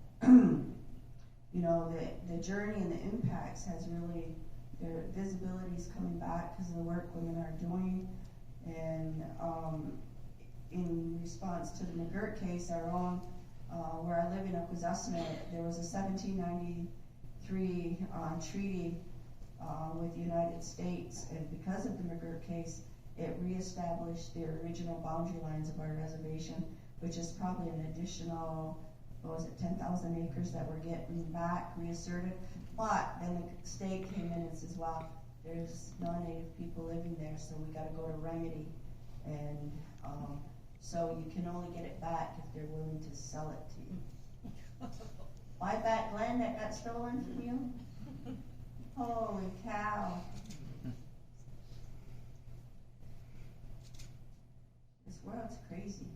S5: you know, the journey and the impacts has really, their visibility is coming back because of the work women are doing. And in response to the McGirt case, our own, where I live in Akwesasne, there was a 1793 treaty with the United States, and because of the McGirt case, it reestablished the original boundary lines of our reservation, which is probably an additional, 10,000 acres that we're getting back, reasserted. But then the state came in and says, well, there's non-native people living there, so we gotta go to remedy. And so you can only get it back if they're willing to sell it to you. Buy back land that got stolen from you? Holy cow. This world's crazy.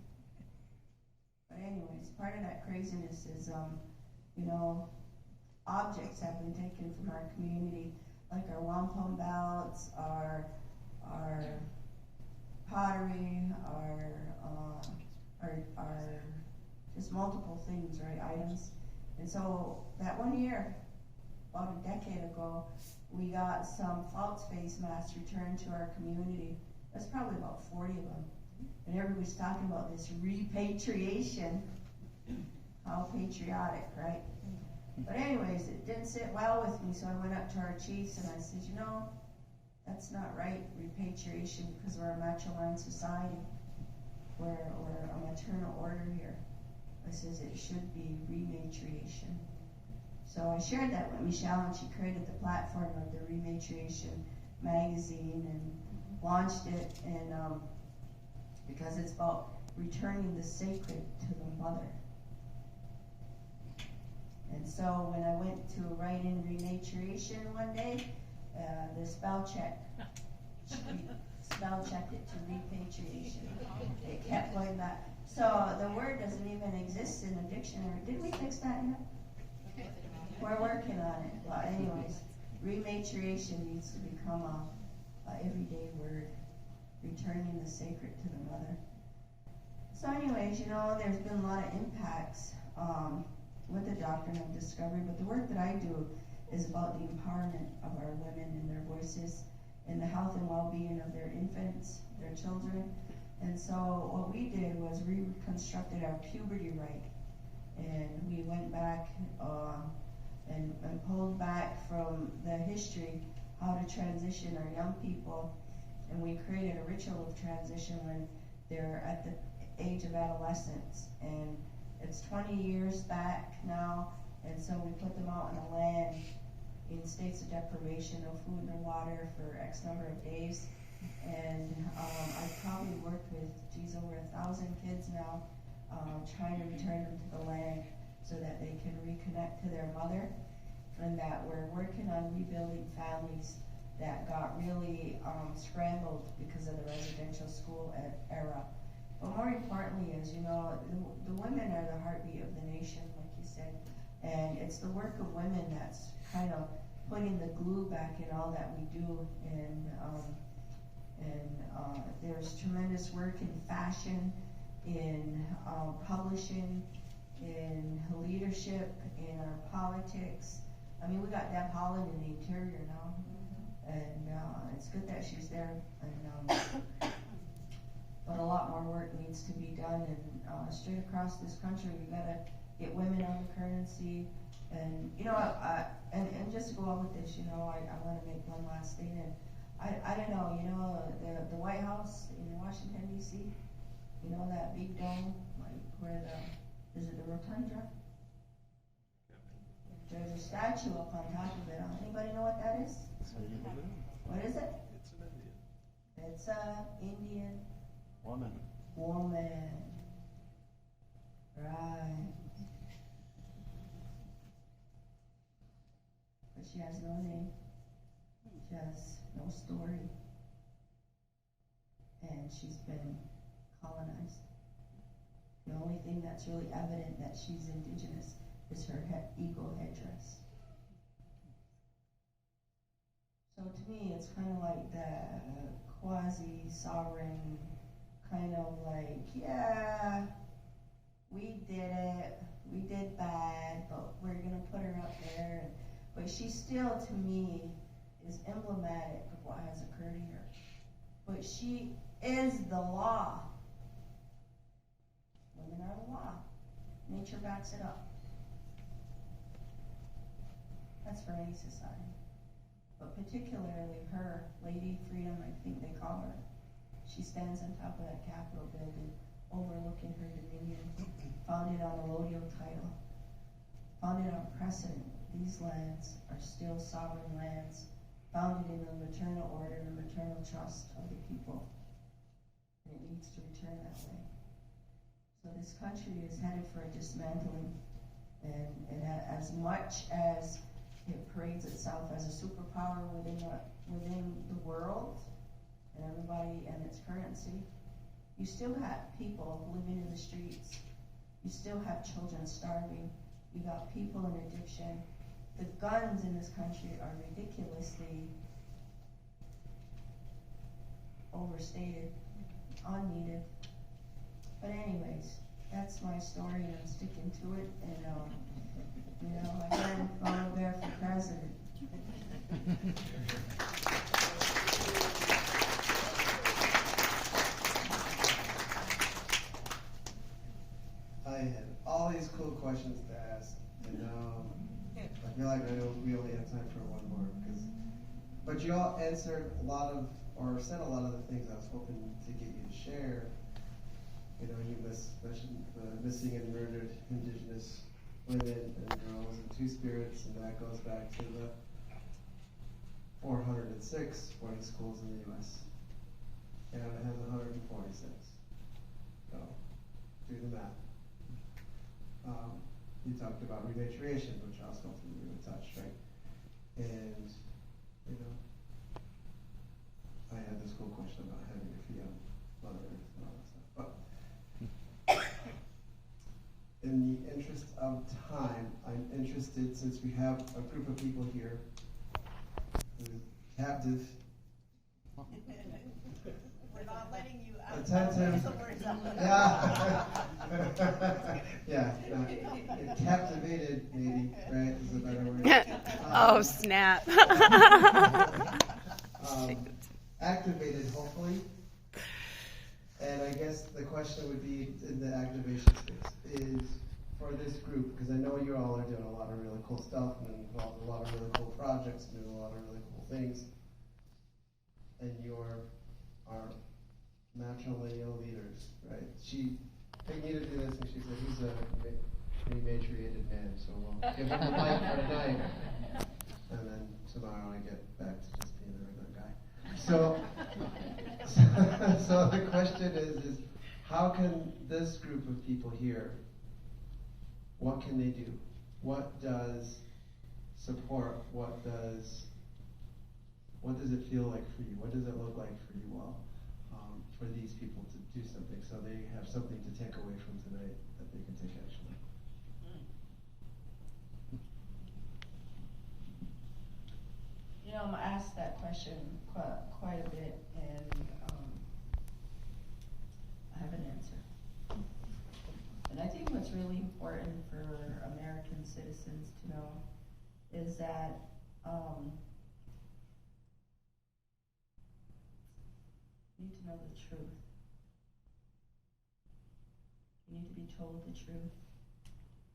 S5: But anyways, part of that craziness is, you know, objects have been taken from our community, like our wampum belts, our pottery, our just multiple things, right, items. And so that one year, about a decade ago, we got some false face masks returned to our community. That's probably about 40 of them. And everybody's talking about this repatriation. How patriotic, right? But anyways, it didn't sit well with me, so I went up to our chiefs and I said, you know, that's not right, repatriation, because we're a macho-line society. We're a maternal order here. I says it should be rematriation. So I shared that with Michelle, and she created the platform of the Rematriation magazine and launched it, and because it's about returning the sacred to the mother. And so when I went to write in rematriation one day, the spell checked it to repatriation. It kept going back. So the word doesn't even exist in a dictionary. Did we fix that yet? We're working on it. But anyways, rematriation needs to become a everyday word, returning the sacred to the mother. So anyways, you know, there's been a lot of impacts with the doctrine of discovery, but the work that I do is about the empowerment of our women and their voices and the health and well-being of their infants, their children. And so what we did was we reconstructed our puberty right, and we went back and pulled back from the history how to transition our young people, and we created a ritual of transition when they're at the age of adolescence. And it's 20 years back now, and so we put them out on the land in states of deprivation, no food, no water for X number of days. And I've probably worked with, over 1,000 kids now, trying to return them to the land so that they can reconnect to their mother, and that we're working on rebuilding families that got really scrambled because of the residential school era. But more importantly is, you know, the women are the heartbeat of the nation, like you said, and it's the work of women that's kind of putting the glue back in all that we do. And there's tremendous work in fashion, in publishing, in leadership, in our politics. I mean, we got Deb Holland in the interior now, and it's good that she's there. And but a lot more work needs to be done, and straight across this country, we gotta get women on the currency. And you know, and just to go on with this, you know, I want to make one last statement. I don't know, you know, the White House in Washington D.C. You know that big dome, like where is it the rotunda? There's a statue up on top of it. Anybody know what that is? What is it?
S7: It's an Indian.
S5: It's a Indian
S7: Woman.
S5: woman. Right. But she has no name. She has no story. And she's been colonized. The only thing that's really evident that she's indigenous is her eagle headdress. So to me, it's kind of like the quasi-sovereign, kind of like, yeah, we did it, we did bad, but we're gonna put her up there. But she still, to me, is emblematic of what has occurred here. But she is the law. Women are the law. Nature backs it up. That's for any society. But particularly her, Lady Freedom, I think they call her. She stands on top of that Capitol building, overlooking her dominion, founded on a allodial title, founded on precedent. These lands are still sovereign lands, founded in the maternal order and the maternal trust of the people. And it needs to return that way. So this country is headed for a dismantling. And as much as it parades itself as a superpower within the world and everybody and its currency, you still have people living in the streets. You still have children starving. You got people in addiction. The guns in this country are ridiculously overstated, unneeded. But anyways, that's my story, and I'm sticking to it. And you know, again, Mama Bear for president.
S2: I had all these cool questions to ask, and I feel like we only have time for one more. But you all answered a lot of, or said a lot of the things I was hoping to get you to share. You know, you mentioned the missing and murdered Indigenous women and girls and Two Spirits, and that goes back to the 406 boarding schools in the U.S. Canada has 146. So, do the math. You talked about repatriation, which I was hoping you would touch, right? And, you know, I had this cool question about having your feet on Mother Earth and all that stuff. But in the interest of time, I'm interested, since we have a group of people here who's captive,
S4: We're not letting you out.
S2: attentive, yeah, captivated, maybe, right, is a better word.
S8: Oh, snap.
S2: Activated, hopefully. And I guess the question would be in the activation space is for this group, because I know you all are doing a lot of really cool stuff and involved in a lot of really cool projects and doing a lot of really cool things. And you're our matrilineal leaders, right? She paid me to do this, and she said he's a rematriated man, so we'll give him the mic for tonight. And then tomorrow I get back to just being a regular guy. So the question is how can this group of people here, what can they do? What does support, what what does it feel like for you? What does it look like for you all? For these people to do something, so they have something to take away from tonight that they can take action on.
S5: You know, I'm asked that question quite a bit, and I have an answer. And I think what's really important for American citizens to know is that you need to know the truth. You need to be told the truth.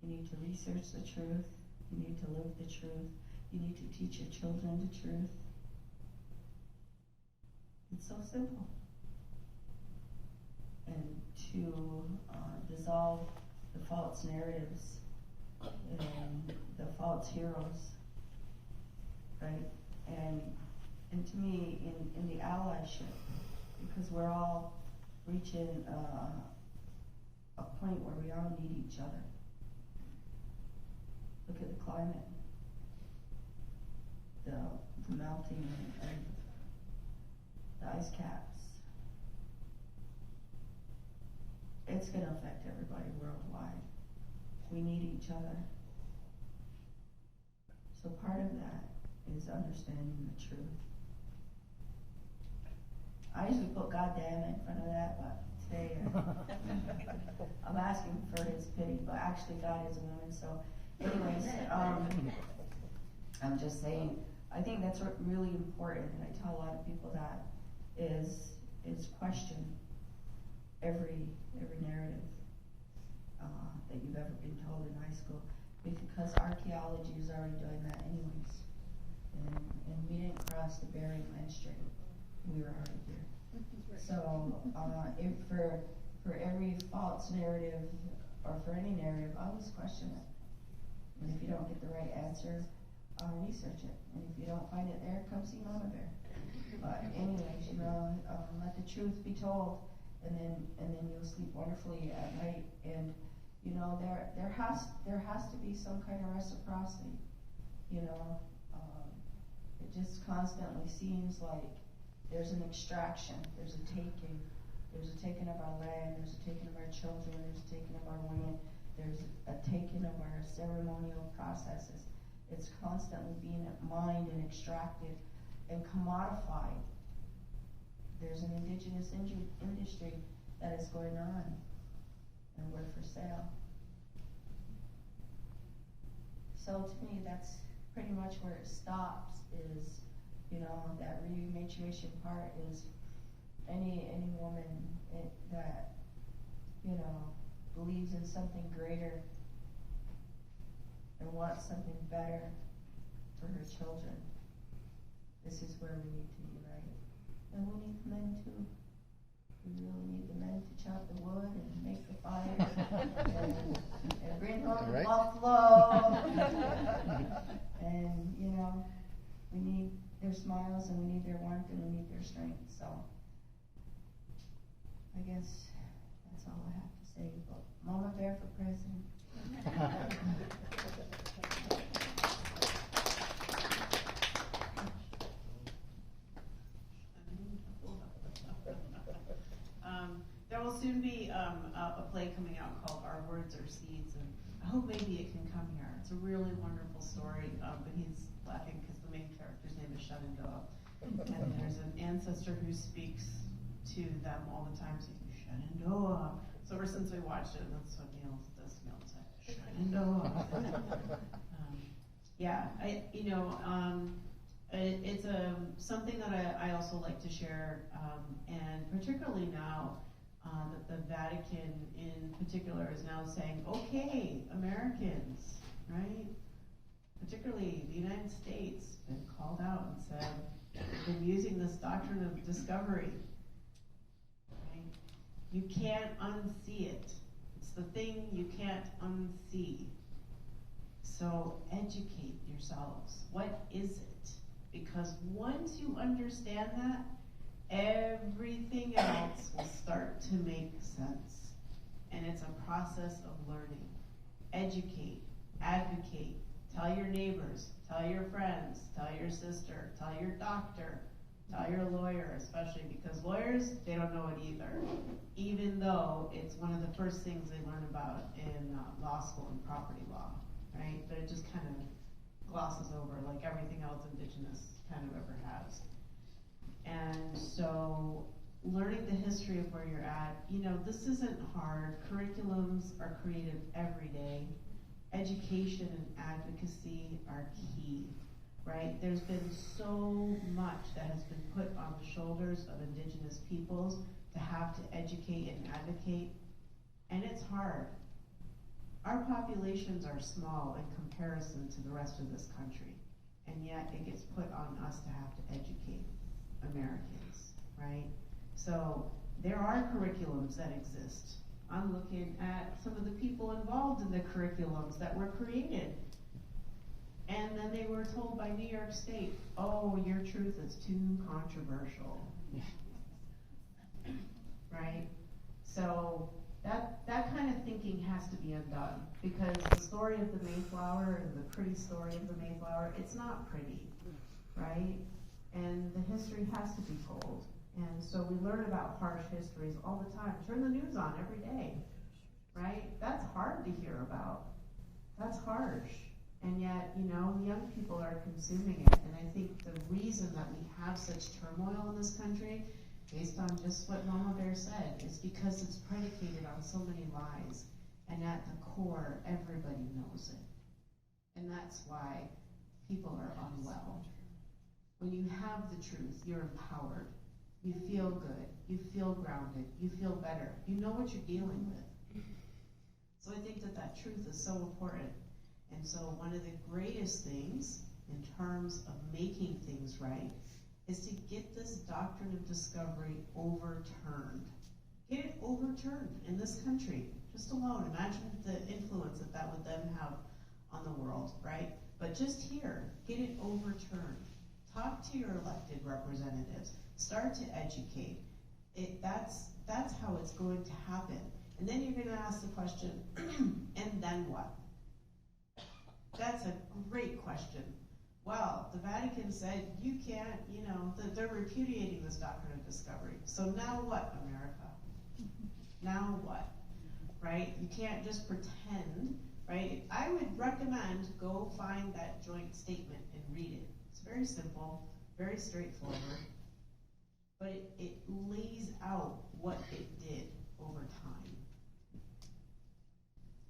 S5: You need to research the truth. You need to live the truth. You need to teach your children the truth. It's so simple. And to dissolve the false narratives and the false heroes, right? And to me, in the allyship, because we're all reaching a point where we all need each other. Look at the climate, the melting of the ice caps. It's going to affect everybody worldwide. We need each other. So part of that is understanding the truth. I usually put goddamn in front of that, but today I'm asking for his pity, but actually God is a woman, so anyways, I'm just saying, I think that's really important, and I tell a lot of people that, is question every narrative that you've ever been told in high school, because archaeology is already doing that anyways, and we didn't cross the Bering Land Strait. We were already here. So, if for every false narrative, or for any narrative, always question it. And if you don't get the right answer, research it. And if you don't find it there, come see Mama Bear. But anyways, you know, let the truth be told, and then you'll sleep wonderfully at night. And you know, there has to be some kind of reciprocity. You know, it just constantly seems like there's an extraction, there's a taking of our land, there's a taking of our children, there's a taking of our women, there's a taking of our ceremonial processes. It's constantly being mined and extracted and commodified. There's an indigenous industry that is going on, and we're for sale. So to me, that's pretty much where it stops, is, you know, that rematriation part is any woman that, you know, believes in something greater and wants something better for her children. This is where we need to unite. And we need the men too. We really need the men to chop the wood and make the fire and bring home the buffalo. And, you know, we need their smiles, and we need their warmth, and we need their strength. So I guess that's all I have to say. But Mama Bear for president.
S4: There will soon be a play coming out called Our Words Are Seeds, and I hope maybe it can come here. It's a really wonderful story, but he's laughing because the main character's name is Shenandoah. And there's an ancestor who speaks to them all the time, saying, Shenandoah. So ever since we watched it, that's what Neil does. Neil said, Shenandoah. It's something that I also like to share, and particularly now that the Vatican in particular is now saying, okay, Americans, right? Particularly the United States, been called out and said, they've been using this doctrine of discovery. Right? You can't unsee it. It's the thing you can't unsee. So educate yourselves. What is it? Because once you understand that, everything else will start to make sense. And it's a process of learning. Educate, advocate, Tell your neighbors, tell your friends, tell your sister, tell your doctor, tell your lawyer, especially because lawyers, they don't know it either. Even though it's one of the first things they learn about in law school and property law, right? But it just kind of glosses over like everything else Indigenous kind of ever has. And so learning the history of where you're at, you know, this isn't hard. Curriculums are created every day. Education and advocacy are key, right? There's been so much that has been put on the shoulders of Indigenous peoples to have to educate and advocate, and it's hard. Our populations are small in comparison to the rest of this country, and yet it gets put on us to have to educate Americans, right? So there are curriculums that exist. I'm looking at some of the people involved in the curriculums that were created. And then they were told by New York State, oh, your truth is too controversial. Right? So that kind of thinking has to be undone, because the story of the Mayflower and the pretty story of the Mayflower, it's not pretty, right? And the history has to be told. And so we learn about harsh histories all the time. Turn the news on every day, right? That's hard to hear about. That's harsh. And yet, you know, young people are consuming it. And I think the reason that we have such turmoil in this country, based on just what Mama Bear said, is because it's predicated on so many lies. And at the core, everybody knows it. And that's why people are unwell. When you have the truth, you're empowered. You feel good, you feel grounded, you feel better, you know what you're dealing with. So I think that truth is so important. And so one of the greatest things in terms of making things right is to get this doctrine of discovery overturned. Get it overturned in this country, just alone. Imagine the influence that would then have on the world, right? But just here, get it overturned. Talk to your elected representatives. Start to educate. That's how it's going to happen. And then you're going to ask the question, and then what? That's a great question. Well, the Vatican said you can't, you know, they're repudiating this doctrine of discovery. So now what, America? Now what? Right? You can't just pretend, right? I would recommend go find that joint statement and read it. It's very simple, very straightforward. But it lays out what it did over time.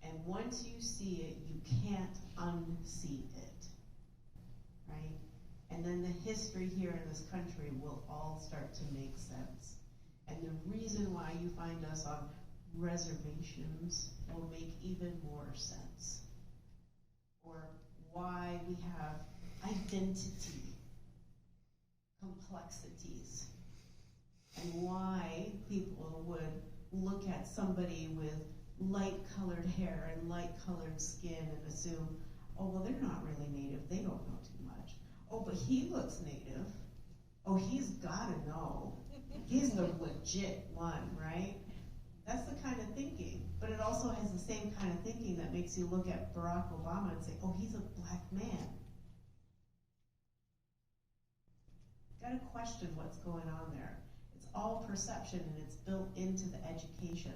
S4: And once you see it, you can't unsee it, right? And then the history here in this country will all start to make sense. And the reason why you find us on reservations will make even more sense. Or why we have identity complexities. And why people would look at somebody with light-colored hair and light-colored skin and assume, oh, well, they're not really native. They don't know too much. Oh, but he looks native. Oh, he's got to know. He's the legit one, right? That's the kind of thinking. But it also has the same kind of thinking that makes you look at Barack Obama and say, oh, he's a black man. Got to question what's going on there. It's all perception, and it's built into the education,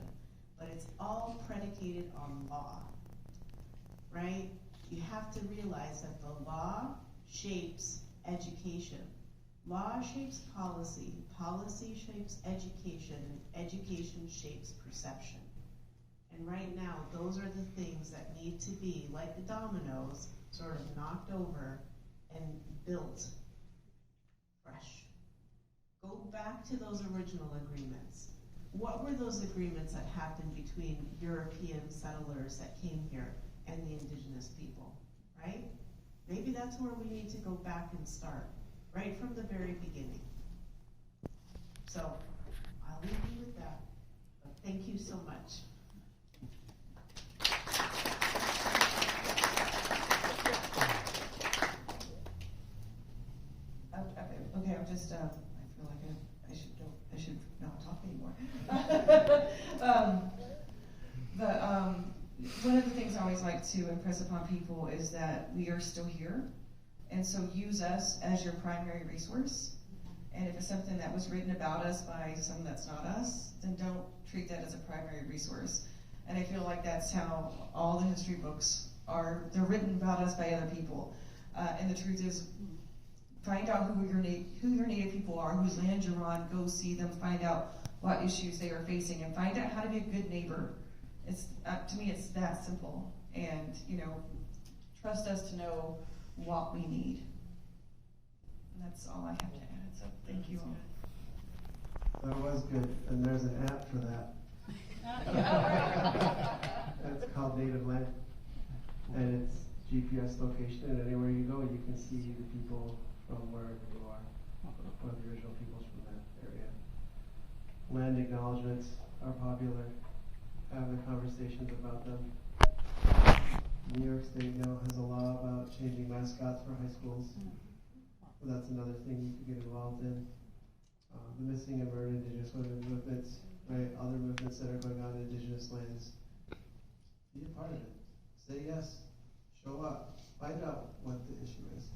S4: but it's all predicated on law, right? You have to realize that the law shapes education. Law shapes policy, policy shapes education, and education shapes perception. And right now, those are the things that need to be, like the dominoes, sort of knocked over and built fresh. Go back to those original agreements. What were those agreements that happened between European settlers that came here and the indigenous people, right? Maybe that's where we need to go back and start, right from the very beginning. So, I'll leave you with that. But thank you so much.
S3: Okay, I'm just, I feel like I should not talk anymore. one of the things I always like to impress upon people is that we are still here, and so use us as your primary resource. And if it's something that was written about us by someone that's not us, then don't treat that as a primary resource. And I feel like that's how all the history books are. They're written about us by other people. And the truth is, find out who your Native people are, whose land you're on, go see them, find out what issues they are facing, and find out how to be a good neighbor. It's to me, it's that simple. And, trust us to know what we need. And that's all I have to add. So thank you all.
S2: That was good, and there's an app for that. It's called Native Land, and it's GPS location, and anywhere you go, you can see the people from wherever you are, or the original peoples from that area. Land acknowledgements are popular. Have the conversations about them. New York State now has a law about changing mascots for high schools. So that's another thing you could get involved in. The missing and murdered Indigenous women movements, right? Other movements that are going on in Indigenous lands. Be a part of it. Say yes. Show up. Find out what the issue is.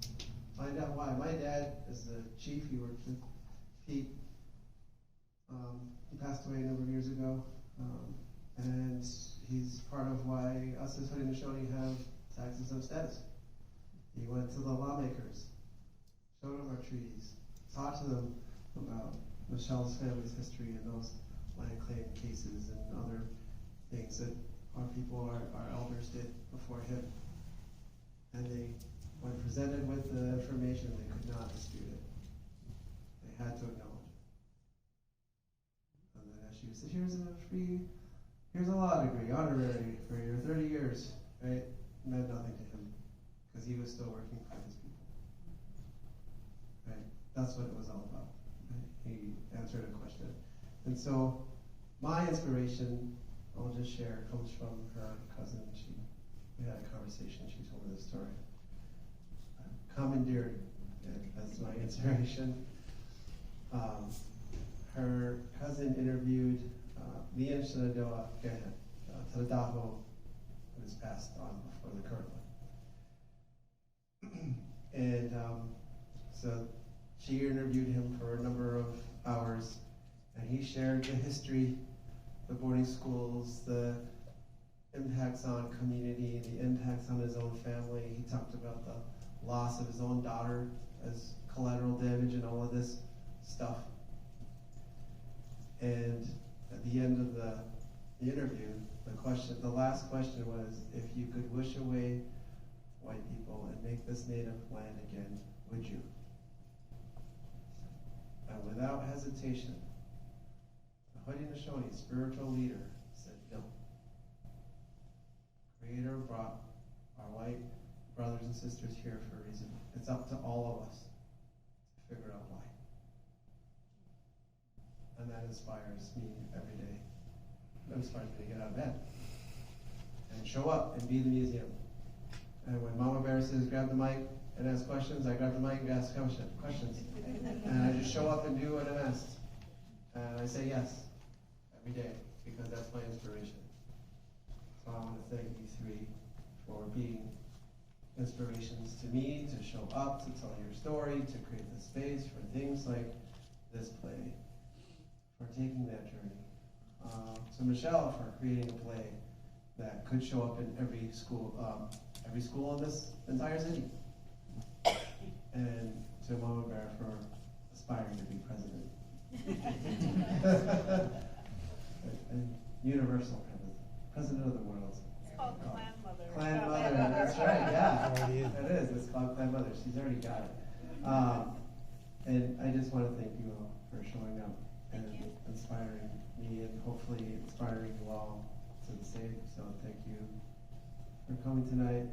S2: Find out why. My dad is the chief. He worked with Pete. He passed away a number of years ago. And he's part of why us as Haudenosaunee have tax exempt status. He went to the lawmakers, showed them our treaties, talked to them about Michelle's family's history and those land claim cases and other things that our people, our elders did before him. And they, when presented with the information, they could not dispute it. They had to acknowledge it. And then as she said, here's a law degree, honorary, for your 30 years, right? It meant nothing to him, because he was still working for his people. Right? That's what it was all about. Right? He answered a question. And so, my inspiration, I'll just share, comes from her cousin. We had a conversation, she told me this story. Commandeered it as my inspiration. Her cousin interviewed me in Schenandoah, Tadadaho, who was passed on before the current one. And so she interviewed him for a number of hours, and he shared the history, the boarding schools, the impacts on community, the impacts on his own family. He talked about the loss of his own daughter as collateral damage and all of this stuff. And at the end of the interview, the last question was, if you could wish away white people and make this native land again, would you? And without hesitation, the Haudenosaunee spiritual leader said no. Creator brought our white brothers and sisters here for a reason. It's up to all of us to figure out why. And that inspires me every day. That inspires me to get out of bed and show up and be the museum. And when Mama Bear says grab the mic and ask questions, I grab the mic and ask questions. And I just show up and do what I'm asked. And I say yes every day because that's my inspiration. So I want to thank you three for being inspirations to me, to show up, to tell your story, to create the space for things like this play, for taking that journey. To Michelle for creating a play that could show up in every school in this entire city. And to Mama Bear for aspiring to be president. And universal president of the world.
S4: It's called Clan Mother.
S2: Clan Mother, that's right, yeah. It is, it's called Clan Mother. She's already got it. And I just want to thank you all for showing up and inspiring me and hopefully inspiring you all to the same. So thank you for coming tonight.